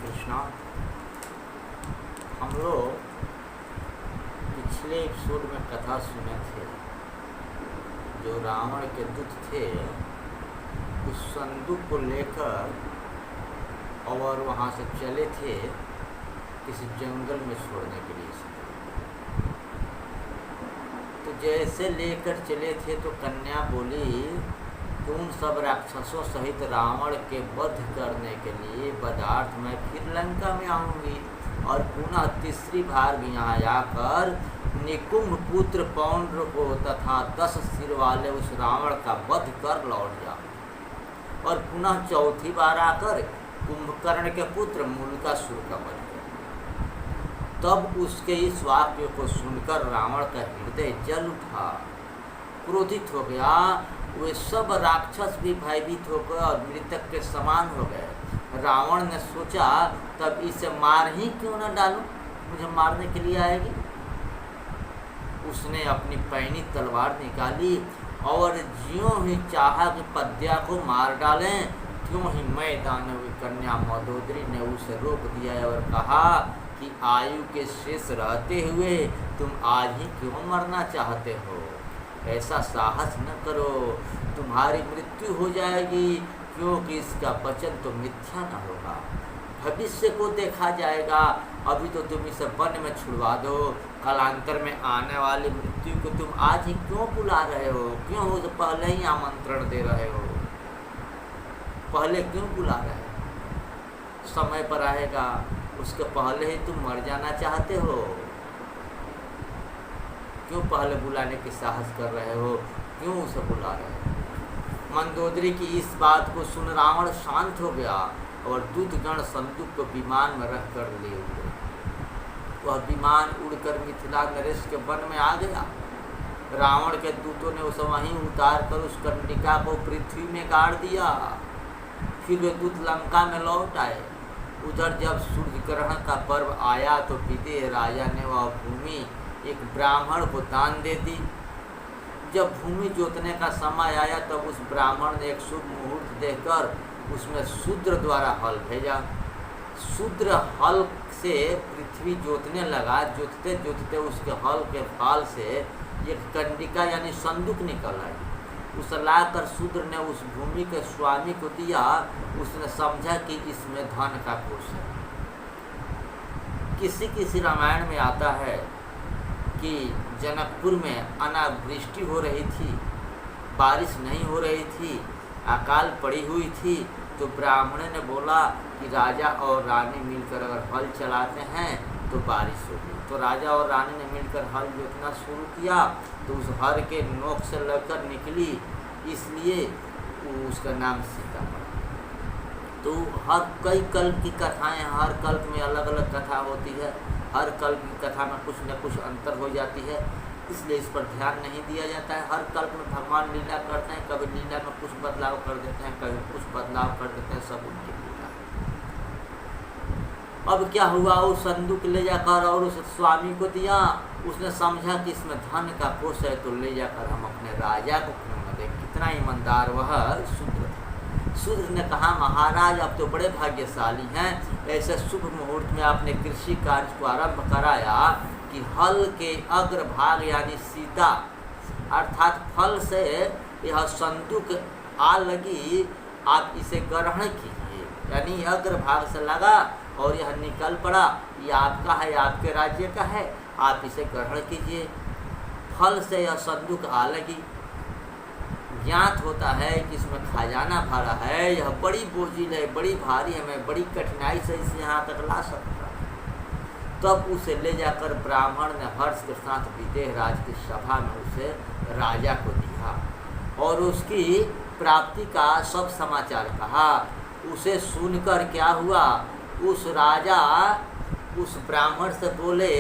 कृष्णा। हम लोग पिछले एपिसोड में कथा सुने थे, जो रावण के दूत थे उस संदूक को लेकर और वहाँ से चले थे किसी जंगल में छोड़ने के लिए। तो जैसे लेकर चले थे तो कन्या बोली कि उन सब राक्षसों सहित रावण के वध करने के लिए पदार्थ मैं फिर लंका में आऊँगी और पुनः तीसरी बार भी यहाँ आकर निकुंभ पुत्र पौंड्र को तथा 10 सिर वाले उस रावण का वध कर लौट जाऊँ और पुनः चौथी बार आकर कुंभकर्ण के पुत्र मूलकासुर का वध कर। तब उसके इस वाक्य को सुनकर रावण का हृदय जल उठा, क्रोधित हो गया। वे सब राक्षस भी भयभीत हो गए और मृतक के समान हो गए। रावण ने सोचा, तब इसे मार ही क्यों न डालूं, मुझे मारने के लिए आएगी। उसने अपनी पैनी तलवार निकाली और ज्यों ही चाहा कि पद्या को मार डालें, त्यों ही मैदानवी कन्या मंदोदरी ने उसे रोक दिया और कहा कि आयु के शेष रहते हुए तुम आज ही क्यों मरना चाहते हो? ऐसा साहस न करो, तुम्हारी मृत्यु हो जाएगी, क्योंकि इसका वचन तो मिथ्या न होगा। भविष्य को देखा जाएगा। अभी तो तुम इसे वन में छुड़वा दो, कालांतर में आने वाली मृत्यु को तुम आज ही क्यों बुला रहे हो? क्यों उसे पहले ही आमंत्रण दे रहे हो? पहले क्यों बुला रहे हो? समय पर आएगा, उसके पहले ही तुम मर जाना चाहते हो। क्यों पहले बुलाने की साहस कर रहे हो? क्यों उसे बुला रहे हो? मंदोदरी की इस बात को सुन रावण शांत हो गया और दूतगण संदूक को विमान में रख कर ले उड़े। वह विमान उड़कर मिथिला नरेश के वन में आ गया। रावण के दूतों ने उसे वहीं उतार कर उस कंडिका को पृथ्वी में गाड़ दिया। फिर वे दूत लंका में लौट आए। उधर जब सूर्य ग्रहण का पर्व आया तो विदेह राजा ने वह भूमि एक ब्राह्मण को दान दे दी। जब भूमि जोतने का समय आया तब उस ब्राह्मण ने एक शुभ मुहूर्त देखकर उसमें शूद्र द्वारा हल भेजा। शूद्र हल से पृथ्वी जोतने लगा। जोतते जोतते उसके हल के फाल से एक कंडिका यानी संदूक निकल आई। उसे लाकर शूद्र ने उस भूमि के स्वामी को दिया। उसने समझा कि इसमें धन का कोष है। किसी रामायण में आता है कि जनकपुर में अनावृष्टि हो रही थी, बारिश नहीं हो रही थी, अकाल पड़ी हुई थी। तो ब्राह्मण ने बोला कि राजा और रानी मिलकर अगर हल चलाते हैं तो बारिश होगी। तो राजा और रानी ने मिलकर हल जोतना शुरू किया तो उस हर के नोक से लगकर निकली, इसलिए उसका नाम सीता पड़ा। तो हर कई कल्प की कथाएं, हर कल्प में अलग अलग कथा होती है। हर कल्प की कथा में कुछ न कुछ अंतर हो जाती है, इसलिए इस पर ध्यान नहीं दिया जाता है। हर कल्प में भगवान लीला करते हैं, कभी लीला में कुछ बदलाव कर देते हैं, कभी कुछ बदलाव कर देते हैं, सब उनकी लीला है। अब क्या हुआ, वो संदूक ले जाकर और उस स्वामी को दिया। उसने समझा कि इसमें धन का कोष है, तो ले जाकर हम अपने राजा को क्यों न दें। कितना ईमानदार वह शूद्र था। शूद्र ने कहा, महाराज आप तो बड़े भाग्यशाली हैं, ऐसे शुभ मुहूर्त में आपने कृषि कार्य को आरंभ कराया कि हल के अग्रभाग यानी सीता अर्थात फल से यह संदूक आ लगी, आप इसे ग्रहण कीजिए। यानी अग्रभाग से लगा और यह निकल पड़ा, यह आपका है, आपके राज्य का है, आप इसे ग्रहण कीजिए। फल से यह संदूक आ लगी। ज्ञात होता है कि इसमें खजाना भरा है, यह बड़ी बोझिल है, बड़ी भारी है, मैं बड़ी कठिनाई से इसे यहाँ तक ला सकता। तब उसे ले जाकर ब्राह्मण ने हर्ष के साथ विदेह राज की सभा में उसे राजा को दिया और उसकी प्राप्ति का सब समाचार कहा। उसे सुनकर क्या हुआ, उस राजा उस ब्राह्मण से बोले,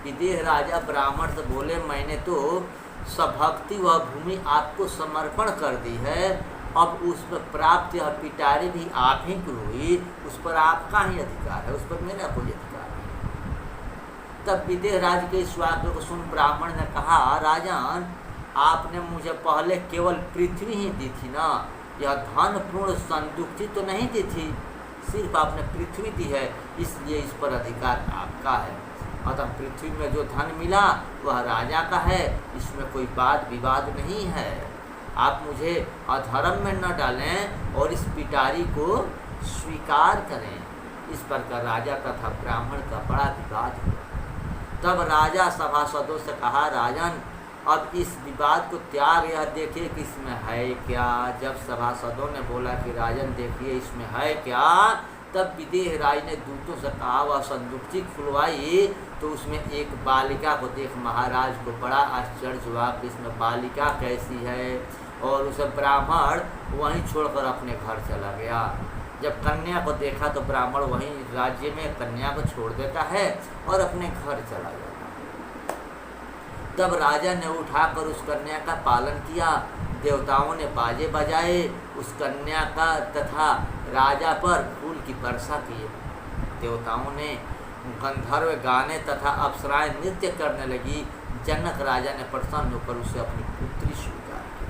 विदेह राजा ब्राह्मण से बोले, मैंने तो सभक्ति वह भूमि आपको समर्पण कर दी है, अब उस पर प्राप्त यह पिटारी भी आप ही की हुई, उस पर आपका ही अधिकार है, उस पर मेरा कोई अधिकार नहीं। तब विदेह राज के इस वाक्य को सुन ब्राह्मण ने कहा, राजन आपने मुझे पहले केवल पृथ्वी ही दी थी ना, यह धन पूर्ण संतुष्टि तो नहीं दी थी। सिर्फ आपने पृथ्वी दी है, इसलिए इस पर अधिकार आपका है। अतः पृथ्वी में जो धन मिला वह राजा का है, इसमें कोई वाद विवाद नहीं है। आप मुझे अधर्म में न डालें और इस पिटारी को स्वीकार करें। इस प्रकार राजा तथा ब्राह्मण का बड़ा विवाद हुआ। तब राजा सभासदों से कहा, राजन अब इस विवाद को त्याग, यह देखिए कि इसमें है क्या। जब सभासदों ने बोला कि राजन देखिए इसमें है क्या, तब विदेह राय ने दूतों से कहा, वह संदूकची खुलवाई तो उसमें एक बालिका को देख महाराज को बड़ा आश्चर्य हुआ कि इसमें बालिका कैसी है, और उसे ब्राह्मण वहीं छोड़कर अपने घर चला गया। जब कन्या को देखा तो ब्राह्मण वहीं राज्य में कन्या को छोड़ देता है और अपने घर चला जाता है। तब राजा ने उठाकर उस कन्या का पालन किया। देवताओं ने बाजे बजाए, उस कन्या का तथा राजा पर फूल की वर्षा की। देवताओं ने गंधर्व गाने तथा अप्सराएं नृत्य करने लगी। जनक राजा ने प्रसन्न होकर उसे अपनी पुत्री स्वीकार की।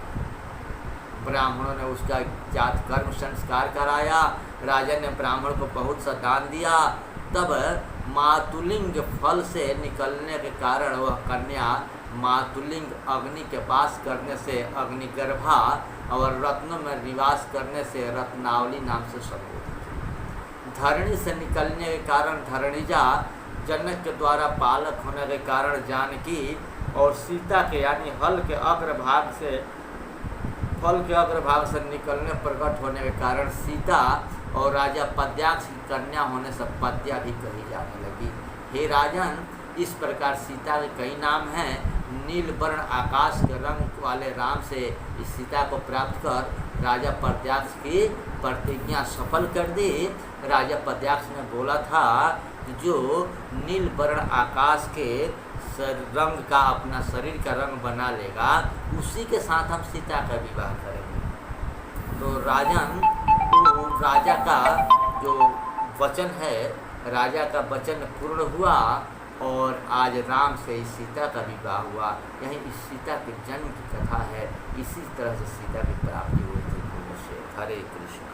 ब्राह्मणों ने उसका जात कर्म संस्कार कराया। राजा ने ब्राह्मण को बहुत सा दान दिया। तब मातुलिंग फल से निकलने के कारण वह कन्या मातुलिंग अग्नि के पास करने से अग्निगर्भा और रत्नों में निवास करने से रत्नावली नाम से संबोधित। धरणी से निकलने के कारण धरणिजा, जनक के द्वारा पालक होने के कारण जानकी, और सीता के यानी फल के अग्रभाग से निकलने प्रकट होने के कारण सीता, और राजा पद्याक्ष की कन्या होने से पद्या भी कही जाने लगी। हे राजन, इस प्रकार सीता के कई नाम हैं। नील वर्ण आकाश के रंग वाले राम से इस सीता को प्राप्त कर राजा पद्याक्ष की प्रतिज्ञा सफल कर दी। राजा पद्याक्ष ने बोला था, जो नील वर्ण आकाश के रंग का अपना शरीर का रंग बना लेगा, उसी के साथ हम सीता का विवाह करेंगे। तो राजन, तो राजा का जो वचन है, राजा का वचन पूर्ण हुआ और आज राम से इस सीता का विवाह हुआ। यही इस सीता के जन्म की कथा है। इसी तरह से सीता की प्राप्ति हुई थी। हरे कृष्णा।